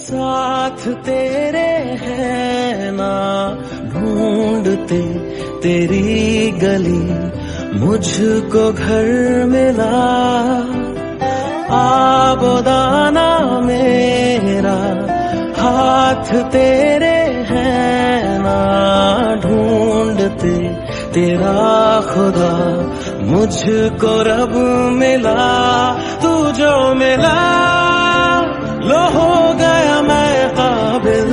साथ तेरे हैं ना, ढूंढते तेरी गली मुझको घर मिला। आबोदाना मेरा हाथ तेरे हैं ना, ढूंढते तेरा खुदा मुझको रब मिला। तू जो मिला लो हो गया मैं काबिल,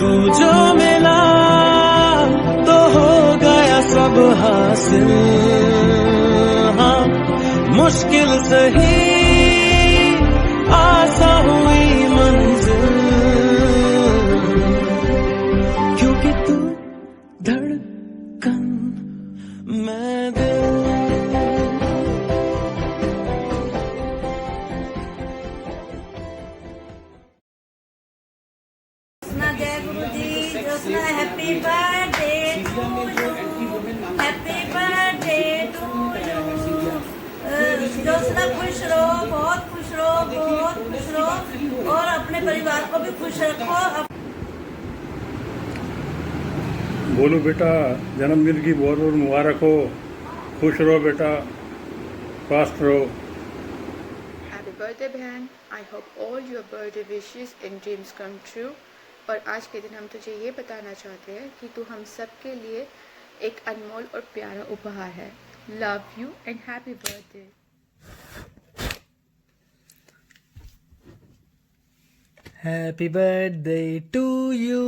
तू जो मिला तो हो गया सब हासिल। हाँ मुश्किल सही आसा हुई मंजिल, क्योंकि तू धड़कन मैं दिल। जय गुरु जी। Jyotsna happy birthday to you, happy birthday to you. Jyotsna खुश रहो, बहुत खुश रहो, बहुत खुश रहो और अपने परिवार को भी खुश रखो। बोलो बेटा, जन्मदिन की बहुत बहुत मुबारक हो। खुश रहो बेटा, स्वस्थ रहो। Happy birthday बहन, I hope all your birthday wishes and dreams come true। और आज के दिन हम तुझे ये बताना चाहते हैं कि तू हम सब के लिए एक अनमोल और प्यारा उपहार है। Love you and happy birthday. Happy birthday to you,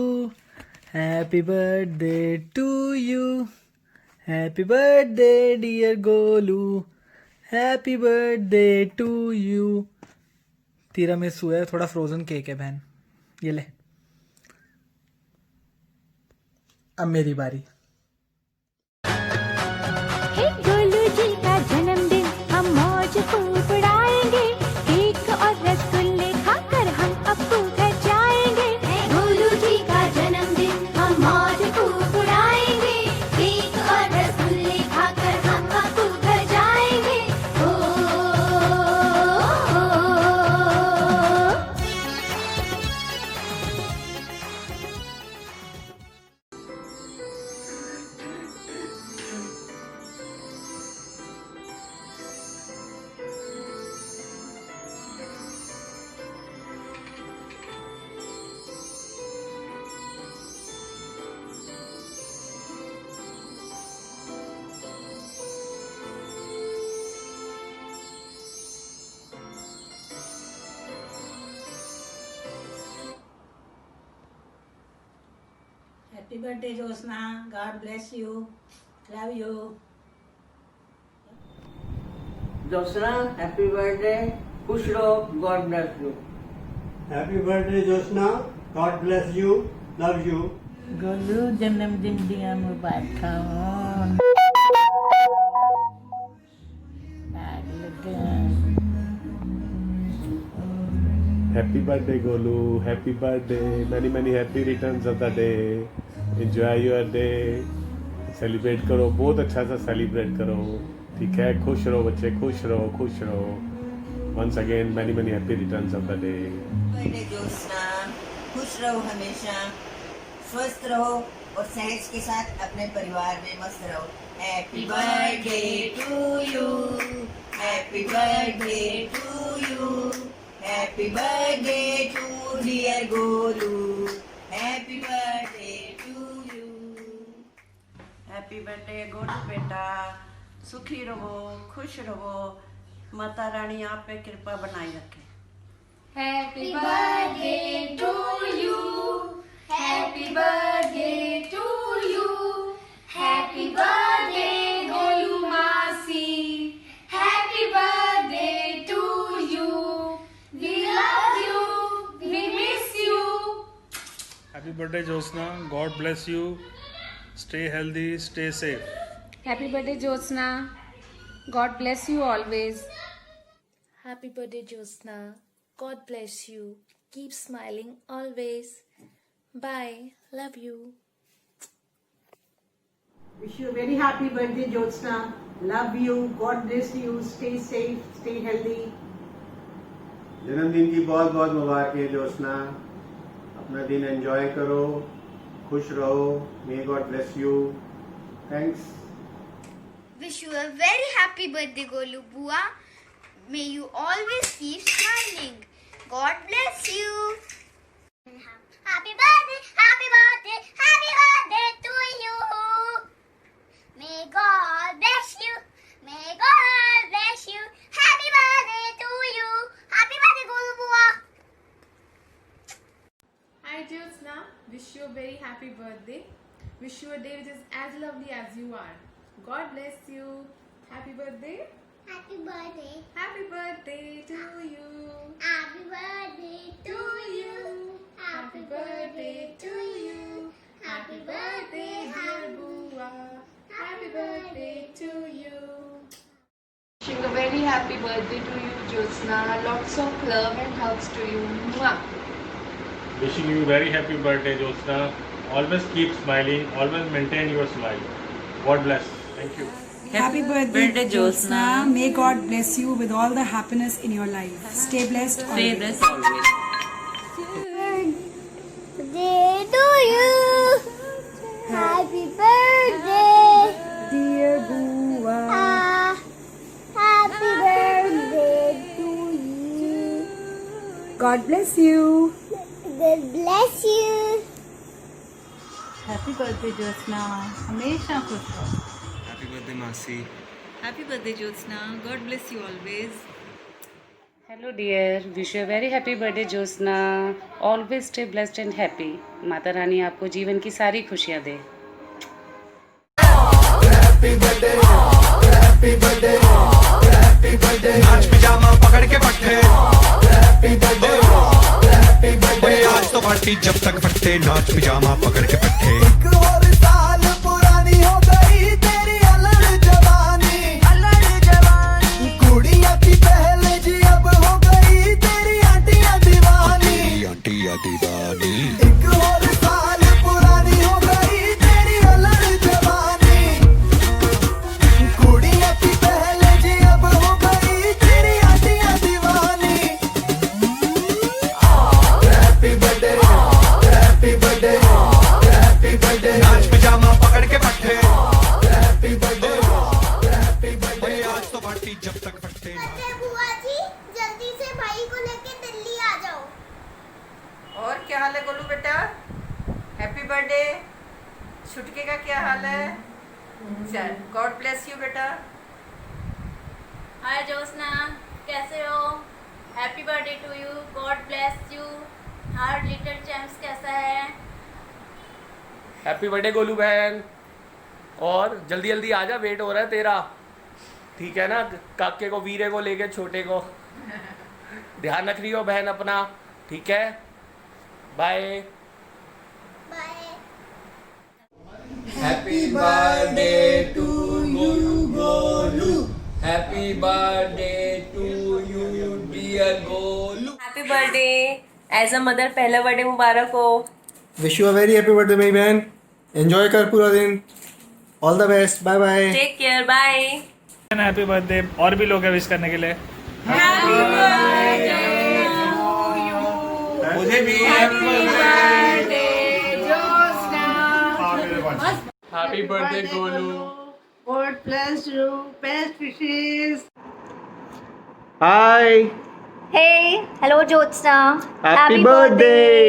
happy birthday to you, happy birthday dear Golu, happy birthday to you। Tiramisu है, थोड़ा फ्रोजन केक है बहन, ये ले। अब मेरी बारी। गोलू जी का जन्मदिन हम मौज खूब उड़ाएंगे, केक और रसगुल्ले खाकर हम अप्पू घर जाएंगे। गोलू जी का जन्मदिन हम मौज खूब उड़ाएंगे, केक और रसगुल्ले खाकर हम अप्पू घर जाएंगे। Oh, happy birthday Jyotsna, God bless you, love you. Jyotsna happy birthday, खुश रहो, God bless you. Happy birthday Jyotsna, God bless you, love you. Golu जन्मदिन दिया मुबारक। Happy birthday Golu, happy birthday, many happy returns of the day, enjoy your day, celebrate करो, बहुत अच्छा सा celebrate करो, ठीक है। खुश रहो बच्चे, खुश रहो। Once again many happy returns of the day। Birthday Jyotsna, खुश रहो, हमेशा स्वस्थ रहो और सेहत के साथ अपने परिवार में मस्त रहो। Happy birthday to you, happy birthday to you, happy birthday to dear Golu, happy birthday to you. Happy birthday Golu बेटा, सुखी रहो, खुश रहो, माता रानी आप पे कृपा बनाए रखे। Happy birthday to you, happy birthday to you, happy birthday Golu मासी, happy birthday to you, we love you, we miss you. Happy birthday Jyotsna, God bless you, stay healthy, stay safe. Happy birthday Jyotsna, God bless you always। Happy birthday Jyotsna, God bless you, keep smiling always, bye, love you। Wish you a very happy birthday Jyotsna, love you, God bless you, stay safe, stay healthy, जन्मदिन की बहुत बहुत मुबारकें ज्योत्सना। अपना दिन enjoy करो, खुश रहो। May God bless you. Thanks. Wish you a very happy birthday, Golu Bua. May you always keep smiling. God bless you. Happy birthday, happy birthday, happy birthday to you. May God bless you. May God bless you. Happy birthday to you. Happy birthday, Golu Bua. Hi Jyotsna, wish you a very happy birthday. Wish you a day which is as lovely as you are. God bless you. Happy birthday. Happy birthday. Happy birthday to you. Happy birthday to you. Happy birthday to you. Happy birthday, dear Bua. Happy birthday to you. Wishing a very happy birthday to you, Jyotsna. Lots of love and hugs to you. Mwah. Wishing you very happy birthday, Jyotsna. Always keep smiling. Always maintain your smile. God bless. Thank you. Happy birthday, Jyotsna. May God bless you with all the happiness in your life. Stay blessed. Stay blessed always. Birthday to you. Happy birthday, Dear Bua. Happy birthday to you. God bless you. God bless you. Happy birthday, Jyotsna. हमेशा खुश रहो. Happy birthday, Masi. Happy birthday, Jyotsna. God bless you always. Hello dear, wish you a very happy birthday Jyotsna. Always stay blessed and happy. Mata Rani आपको जीवन की सारी खुशियाँ दे. Happy birthday, happy birthday, happy birthday. आज pyjama पकड़ के पट्टे. Happy birthday, happy birthday. आज तो पार्टी जब तक फटते नाच पिजामा पकड़ के पट्टे. एक और साल पुरानी हो गई तेरी अलग जवानी. कुड़िया की पहले जी अब हो गई तेरी आंटियां दीवानी. एक और साल पुरानी हो गई तेरी अलग जवानी. कुड़िया की पहले जी अब हो गई तेरी आंटियां दीवानी. Happy birthday, happy birthday, happy birthday. नाच पिजामा पकड़ के पट्टे. Happy birthday, happy birthday. आज तो पार्टी जब तक फटते. बुआ जी, जल्दी से भाई को लेके दिल्ली आ जाओ. और क्या हाल है गोलू बेटा? Happy birthday. छुटके का क्या हाल है? चल, गॉड ब्लेस यू बेटा. हाय ज्योत्सना, कैसे हो? Happy birthday to you. God bless you. Her little champs कैसा है? हैप्पी बर्थडे गोलू बहन. और जल्दी जल्दी आ जा, वेट हो रहा है तेरा. ठीक है ना? काके को, वीरे को लेके छोटे को. ध्यान रख रही हो बहन अपना. ठीक है, bye. Bye. Happy birthday to you, Golu. Happy birthday to you, dear Golu. Happy birthday. As a mother पहला बर्थडे मुबारक हो. Wish you a very happy birthday मेरी बहन. एंजॉय कर पूरा दिन. All the best. Bye bye. Take care. Bye. Happy birthday. और भी लोग हैं विश करने के लिए. मुझे भी happy birthday Golu. God bless you. Best wishes. Hi. Hey, hello Jyotsna. Happy birthday.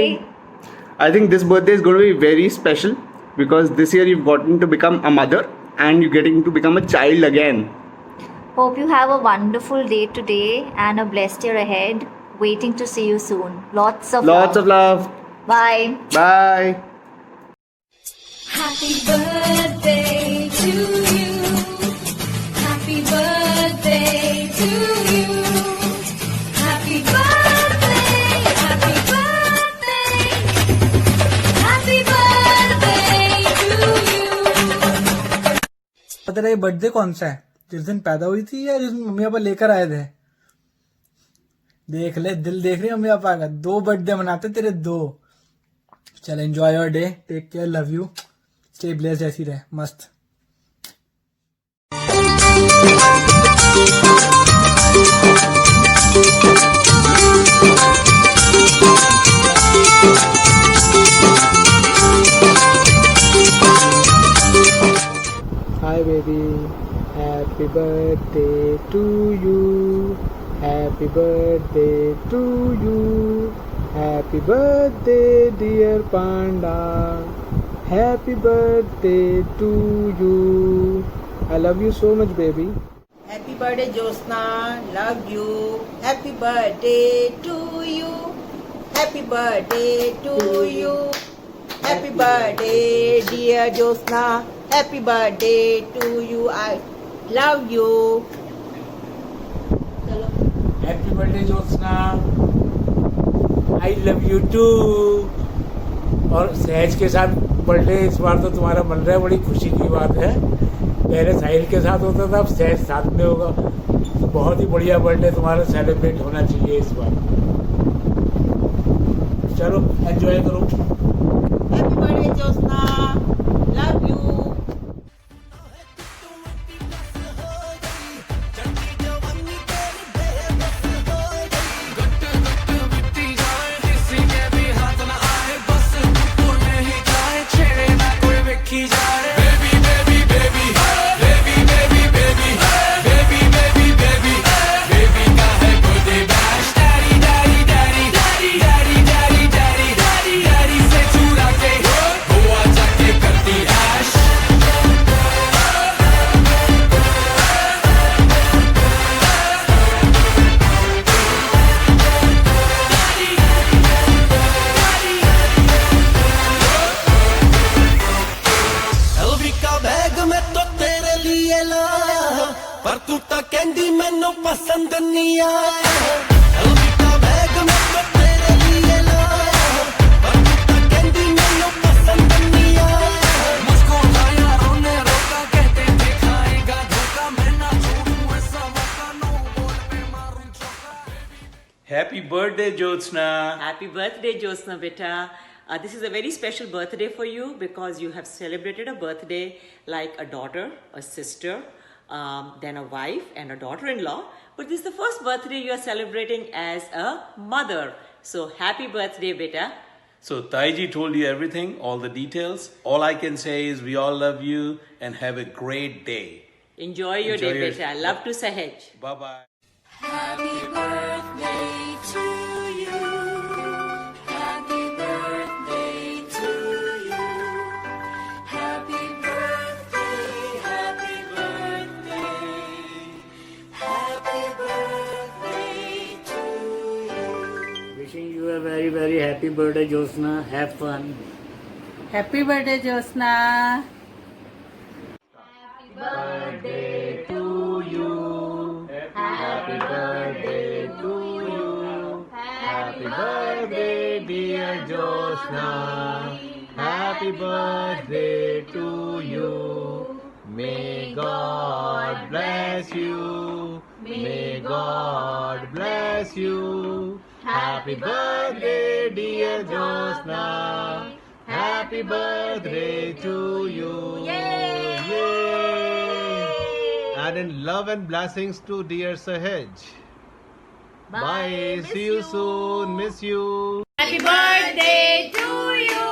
I think this birthday is going to be very special because this year you've gotten to become a mother and you're getting to become a child again. Hope you have a wonderful day today and a blessed year ahead. Waiting to see you soon. Lots of love. Bye. Bye. Happy birthday to you. Happy birthday to you. Happy birthday. Happy birthday. Happy birthday to you. तेरा ये birthday कौन सा है? जिस दिन पैदा हुई थी या जिस दिन मम्मी पापा लेकर आए थे? देख ले, दिल देख रही मम्मी पापा का. 2 बर्थडे मनाते तेरे 2. चल enjoy your day. Take care. Love you. Stay blessed. ऐसी रहे मस्त. Thank you. birthday to you. Happy birthday to you. Happy birthday dear Panda. Happy birthday to you. I love you so much, baby. Happy birthday Josna, love you. Happy birthday to you. Happy birthday to you. Happy birthday dear Josna. Happy birthday to you. I love you. Happy birthday Jyotsna, I love you too. और सहज के साथ birthday इस बार तो तुम्हारा मन रहा है, बड़ी खुशी की बात है। पहले साहिल के साथ होता था, अब सहज साथ में होगा, तो बहुत ही बढ़िया बर्थडे तुम्हारा सेलिब्रेट होना चाहिए इस बार। चलो एंजॉय करो। Happy birthday Josna, love you. पर तू तो कहंदी मैनू पसंद नहीं आया एलवी का बैग मैं तो तेरे लिए लाया पर तू तो कहंदी मैनू पसंद नहीं आया मुझको लाया रोने रोका कहते थे खाएगा धोखा मैं ना छोड़ूं ऐसा मौका नो बोल पे मारूं चौका Happy birthday Jyotsna. Happy birthday Jyotsna beta. This is a very special birthday for you because you have celebrated a birthday like a daughter, a sister, then a wife and a daughter-in-law. But this is the first birthday you are celebrating as a mother. So happy birthday, beta. So Taiji told you everything, all the details. All I can say is we all love you and have a great day. Enjoy your day, beta. Love to Sahaj. Bye-bye. Happy birthday to you. Happy birthday to you. Happy birthday, happy birthday. Happy birthday to you. Wishing you a very very happy birthday Jyotsna. Have fun. Happy birthday Jyotsna. Happy birthday to you. Happy birthday to you. Happy birthday dear Jyotsna. Happy birthday to you. May God bless you. May God bless you. Happy birthday dear Jyotsna. Happy birthday to you. Yay! And in love and blessings to dear Sahaj. Bye. See you soon. Miss you. Happy birthday to you.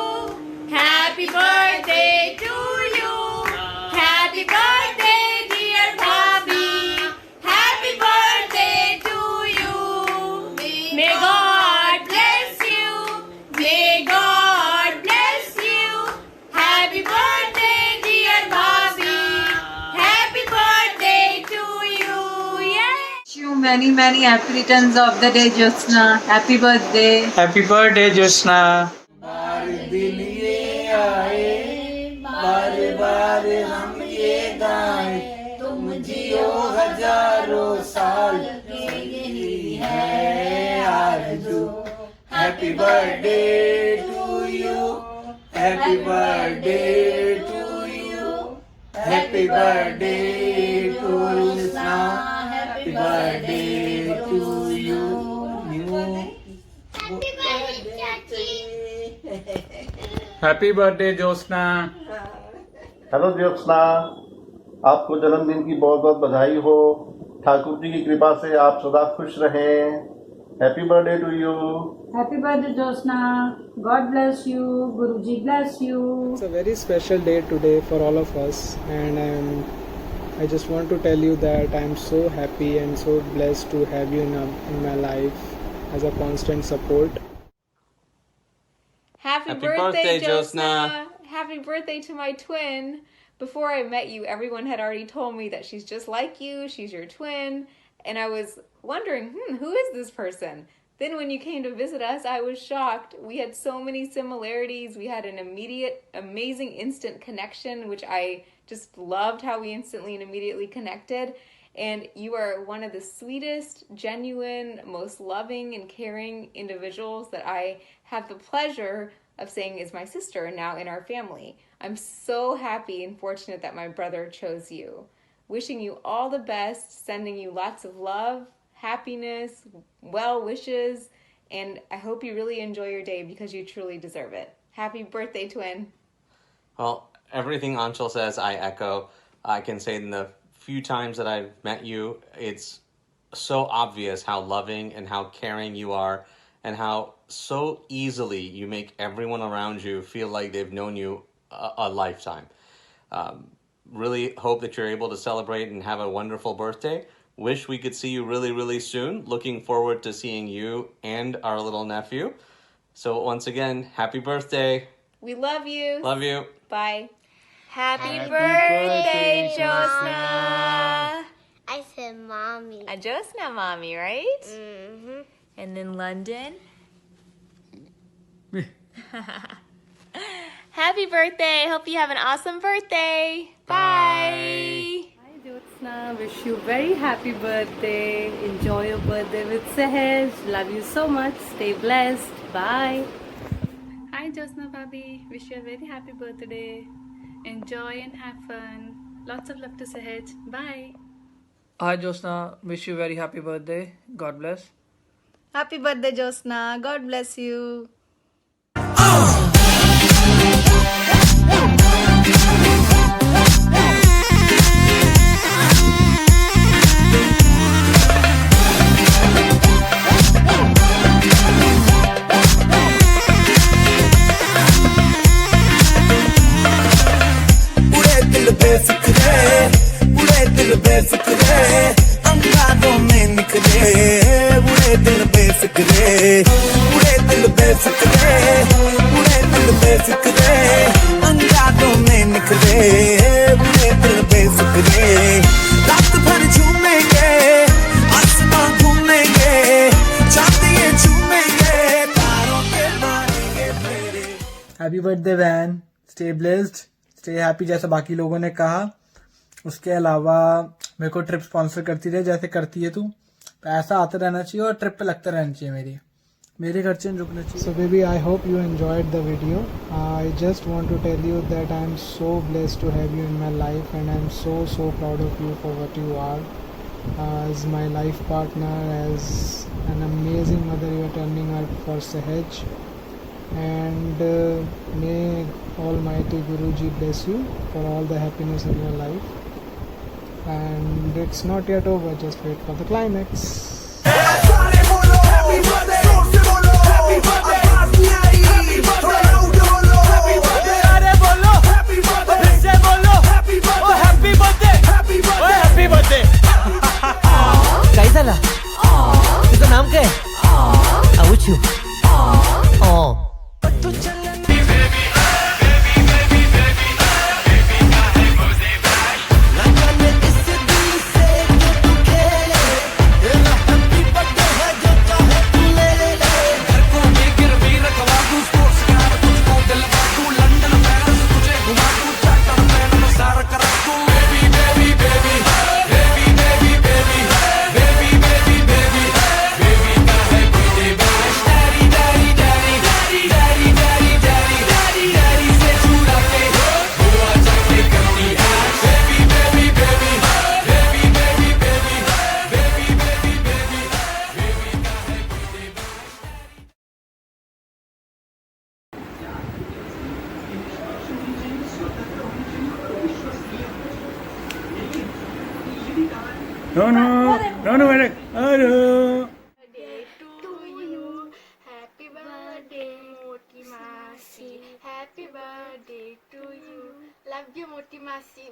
Happy birthday to you. Happy birthday, dear Bobby. Happy birthday to you. May God bless you. May God bless you. Happy birthday, dear Bobby. Happy birthday to you. Yeah. Wish you many many happy returns of the day Jyotsna. Happy birthday. Happy birthday, Jyotsna. दिन ये आए बार बार हम ये गाएं तुम जियो हजारों साल यही है आरज़ू happy birthday to you happy birthday to you happy birthday to Jyotsna happy birthday to you Happy birthday, Jyotsna. Hello Jyotsna, आपको जन्मदिन की बहुत बहुत बधाई हो। ठाकुर जी की कृपा से आप सदा खुश रहें। Happy birthday to you. Happy birthday Jyotsna. God bless you. Guruji bless you. It's a very special day today for all of us, and I'm I just want to tell you that I'm so happy and so blessed to have you in my life as a constant support. Happy birthday, Josna! Happy birthday to my twin. Before I met you, everyone had already told me that she's just like you, she's your twin, and I was wondering, who is this person? Then when you came to visit us, I was shocked. We had so many similarities. We had an immediate, amazing, instant connection, which I just loved how we instantly and immediately connected. And you are one of the sweetest, genuine, most loving and caring individuals that I have the pleasure of saying is my sister now in our family. I'm so happy and fortunate that my brother chose you. Wishing you all the best, sending you lots of love, happiness, well wishes, and I hope you really enjoy your day because you truly deserve it. Happy birthday, twin. Well, everything Anshul says, I echo. I can say in the few times that I've met you, it's so obvious how loving and how caring you are, and how so easily you make everyone around you feel like they've known you a lifetime. Really hope that you're able to celebrate and have a wonderful birthday. Wish we could see you really, really soon. Looking forward to seeing you and our little nephew. So once again, happy birthday. We love you. Love you. Bye. Happy birthday, Josna. I said mommy. A Josna mommy, right? Mm-hmm. And then London. Happy birthday. Hope you have an awesome birthday. Bye. Hi Jyotsna, wish you very happy birthday. Enjoy your birthday with Sahaj. Love you so much. Stay blessed. Bye. Hi Jyotsna Bhabhi, wish you a very happy birthday. Enjoy and have fun. Lots of love to Sahaj. Bye. Hi Josna, wish you very happy birthday. God bless. Happy birthday, Josna. God bless you. बुरे दिल बेफिक्रे अंगारों में निकले बुरे दिल बेफिक्रे बुरे दिल बेफिक्रे बुरे दिल बेफिक्रे अंगारों में निकले बुरे दिल बेफिक्रे रात भर झूमेंगे आसमां घूमेंगे चांदिए झूमेंगे तारों के मारेंगे तेरे. हैप्पी बर्थडे वैन. स्टे ब्लेस्ड, स्टे हैप्पी जैसा बाकी लोगों ने कहा. उसके अलावा मेरे को ट्रिप स्पॉन्सर करती रहे जैसे करती है तू. पैसा आता रहना चाहिए और ट्रिप पे लगता रहना चाहिए. मेरे खर्चे रुकना चाहिए. So baby, I hope you enjoyed the video. I just want to tell you that I am so blessed to have you in my life, and I am so proud of you for what you are as my life partner, as an amazing mother you are turning out for Sahaj. And may Almighty Guruji bless you for all the happiness in your life. And it's not yet over, just wait for the climax. काय झाला? तुझं नाम काय? अवचू. No, Eric. Hello. Happy birthday, Moti Masi. Happy birthday to you. Love you, Moti Masi.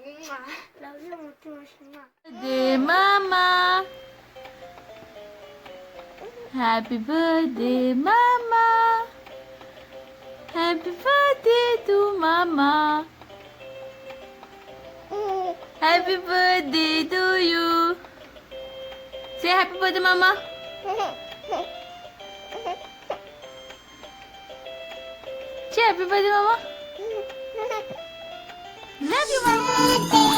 Love you, Moti Masi. birthday, Mama. Happy birthday, Mama. Happy birthday to Mama. Happy birthday to you. Say happy birthday, Mama. Say happy birthday, Mama. Love you, Mama.